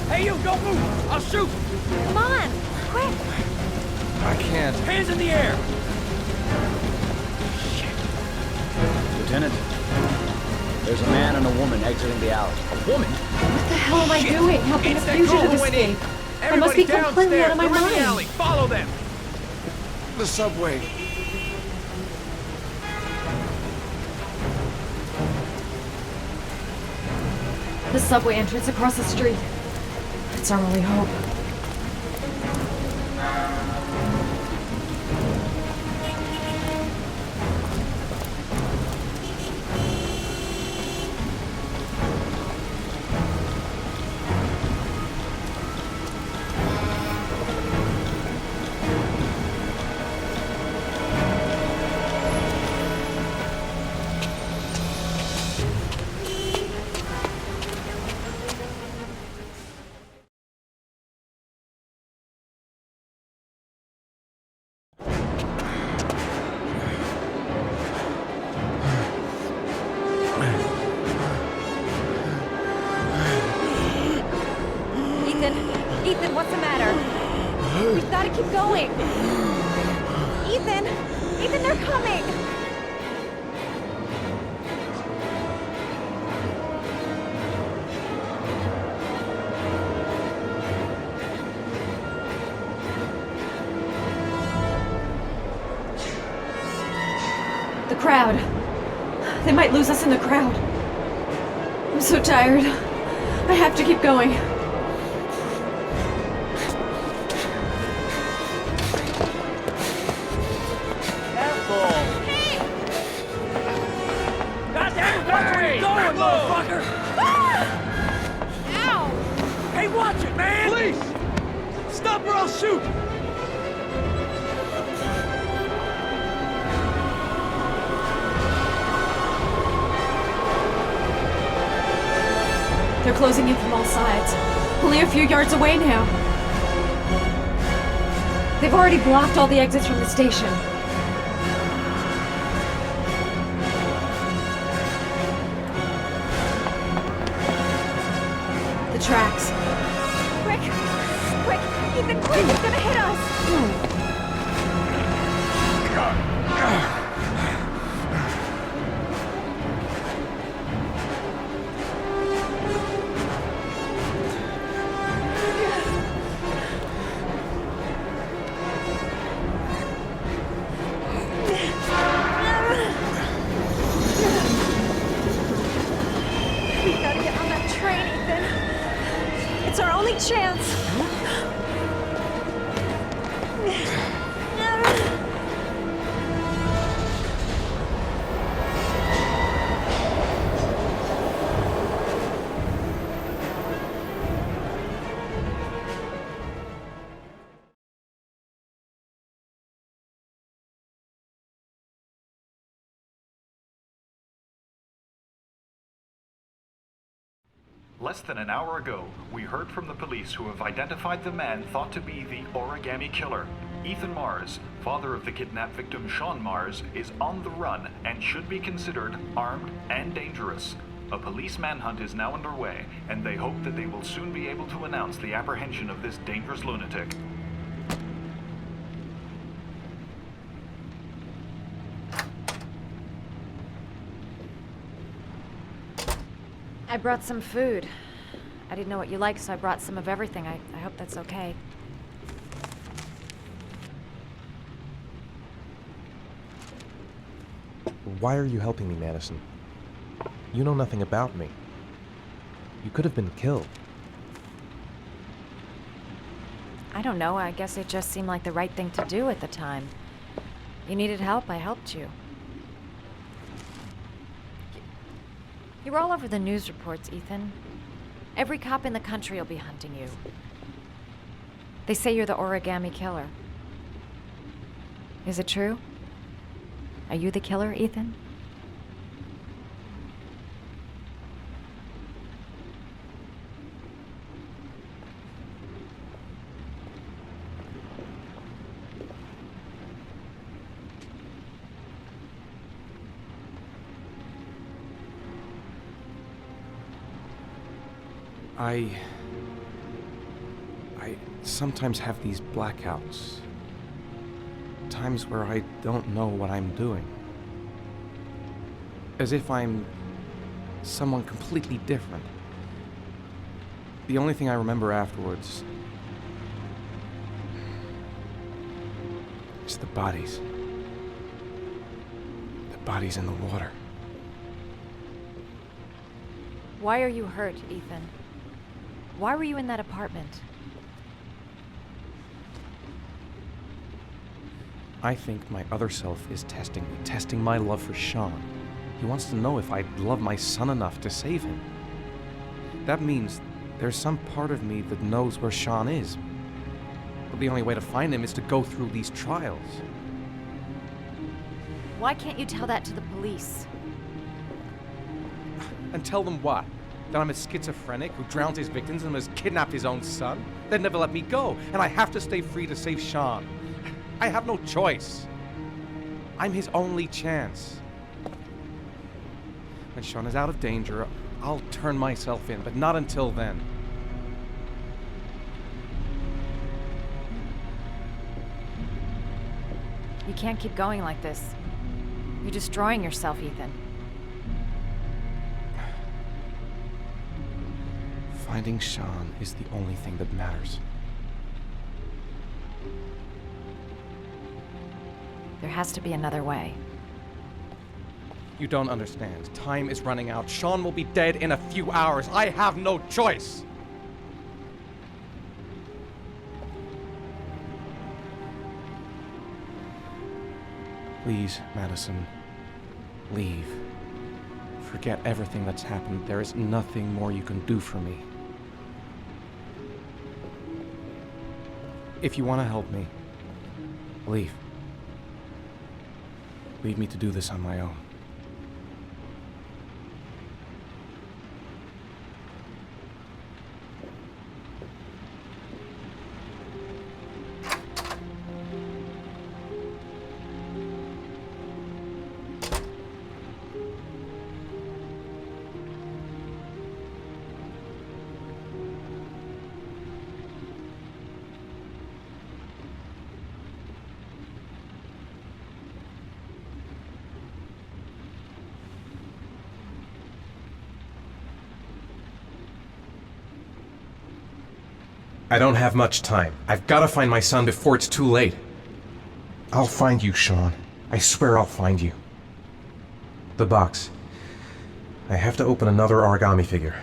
Hey, you, don't move! I'll shoot! Come on, quick! I can't. Hands in the air! Lieutenant, there's a man and a woman exiting the alley. A woman? What the hell am I doing? Helping a It's that girl fugitive who went in. escape? I must Everybody be completely downstairs. out of my They're in the mind. alley. Follow them. The subway. The subway entrance across the street. It's our only hope. Ethan, what's the matter? We've got to keep going. Ethan, they're coming. The crowd. They might lose us in the crowd. I'm so tired. I have to keep going. Hey, watch it, man! Please! Stop or I'll shoot! They're closing in from all sides. Only a few yards away now. They've already blocked all the exits from the station. The tracks. Quick! Ethan, quick! It's gonna hit us! We gotta get on that train, Ethan. It's our only chance. Less than an hour ago, we heard from the police who have identified the man thought to be the origami killer. Ethan Mars, father of the kidnapped victim Sean Mars, is on the run and should be considered armed and dangerous. A police manhunt is now underway, and they hope that they will soon be able to announce the apprehension of this dangerous lunatic. I brought some food. I didn't know what you liked, so I brought some of everything. I hope that's okay. Why are you helping me, Madison? You know nothing about me. You could have been killed. I don't know, I guess it just seemed like the right thing to do at the time. You needed help, I helped you. You're all over the news reports, Ethan. Every cop in the country will be hunting you. They say you're the origami killer. Is it true? Are you the killer, Ethan? I sometimes have these blackouts. Times where I don't know what I'm doing. As if I'm someone completely different. The only thing I remember afterwards is the bodies. The bodies in the water. Why are you hurt, Ethan? Why were you in that apartment? I think my other self is testing me, testing my love for Sean. He wants to know if I love my son enough to save him. That means there's some part of me that knows where Sean is. But the only way to find him is to go through these trials. Why can't you tell that to the police? And tell them what? That I'm a schizophrenic who drowns his victims and has kidnapped his own son? They'd never let me go, and I have to stay free to save Sean. I have no choice. I'm his only chance. When Sean is out of danger, I'll turn myself in, but not until then. You can't keep going like this. You're destroying yourself, Ethan. Finding Sean is the only thing that matters. There has to be another way. You don't understand. Time is running out. Sean will be dead in a few hours. I have no choice. Please, Madison, leave. Forget everything that's happened. There is nothing more you can do for me. If you want to help me, leave. Leave me to do this on my own. I don't have much time. I've got to find my son before it's too late. I'll find you, Sean. I swear I'll find you. The box. I have to open another origami figure.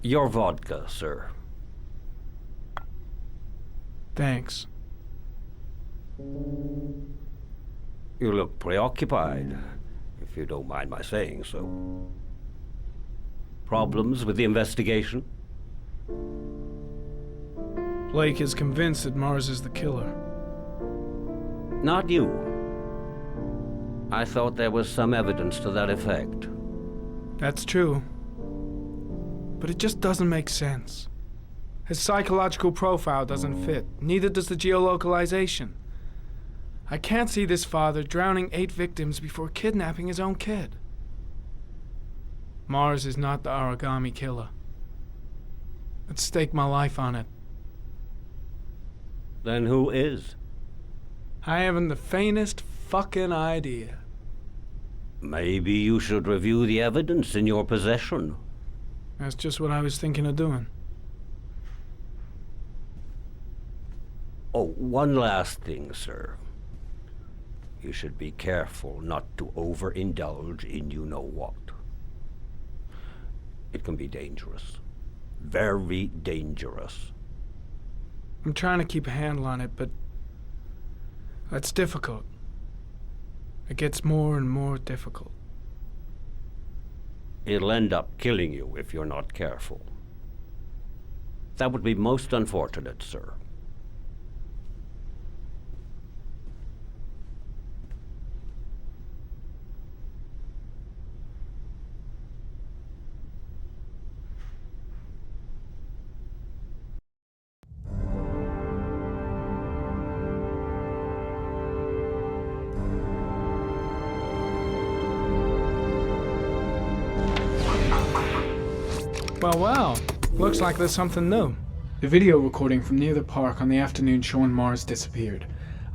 Your vodka, sir. Thanks. You look preoccupied, if you don't mind my saying so. Problems with the investigation? Blake is convinced that Mars is the killer. Not you. I thought there was some evidence to that effect. That's true. But it just doesn't make sense. His psychological profile doesn't fit. Neither does the geolocalization. I can't see this father drowning 8 victims before kidnapping his own kid. Mars is not the origami killer. I'd stake my life on it. Then who is? I haven't the faintest fucking idea. Maybe you should review the evidence in your possession. That's just what I was thinking of doing. Oh, one last thing, sir. You should be careful not to overindulge in you-know-what. It can be dangerous. Very dangerous. I'm trying to keep a handle on it, but that's difficult. It gets more and more difficult. It'll end up killing you if you're not careful. That would be most unfortunate, sir. Well, looks like there's something new. The video recording from near the park on the afternoon showing Mars disappeared.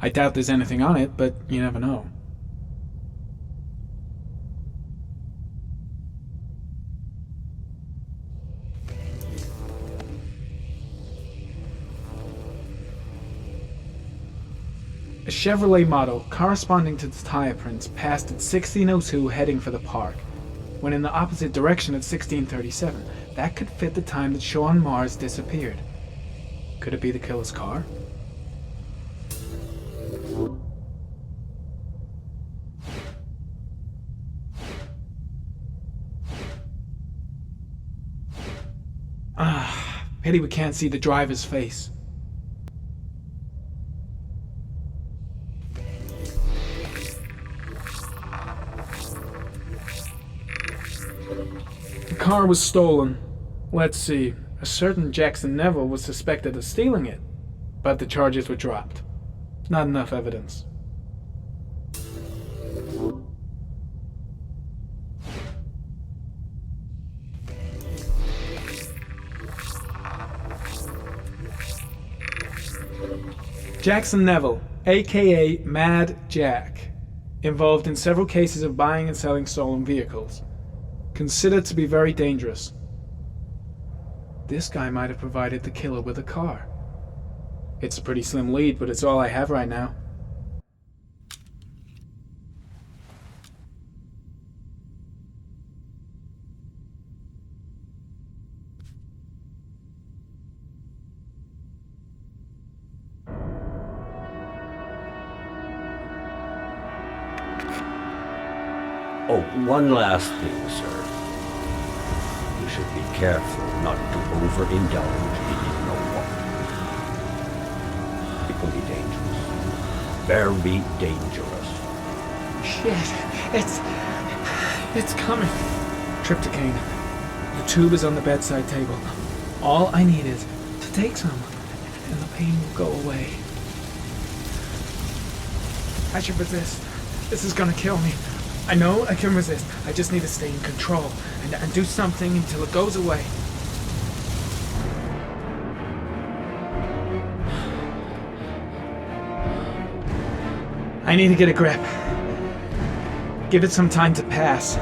I doubt there's anything on it, but you never know. A Chevrolet model corresponding to the tire prints passed at 16:02 heading for the park, when in the opposite direction at 16:37. That could fit the time that Sean Mars disappeared. Could it be the killer's car? Pity we can't see the driver's face. The car was stolen. Let's see. A certain Jackson Neville was suspected of stealing it, but the charges were dropped. Not enough evidence. Jackson Neville, aka Mad Jack, involved in several cases of buying and selling stolen vehicles. Considered to be very dangerous. This guy might have provided the killer with a car. It's a pretty slim lead, but it's all I have right now. Oh, one last thing, sir. You should be careful not to overindulge in you-know-what. It can be dangerous. Very dangerous. Shit, it's coming. Trypticane. The tube is on the bedside table. All I need is to take some, and the pain will go away. I should resist. This is gonna kill me. I know I can resist. I just need to stay in control and do something until it goes away. I need to get a grip. Give it some time to pass.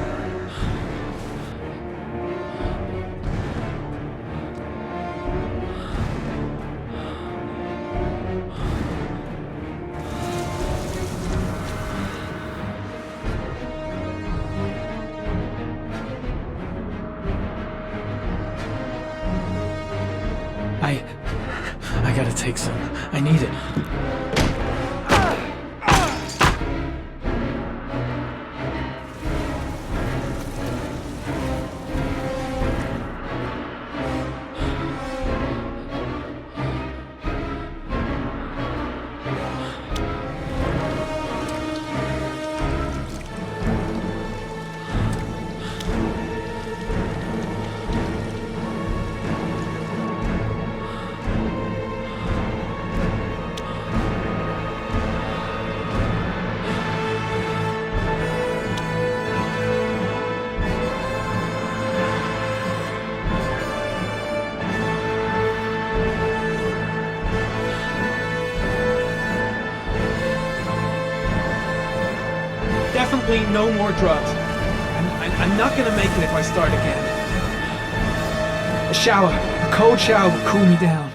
I gotta take some. I need it. Definitely no more drugs. I'm not gonna make it if I start again. A shower, a cold shower will cool me down.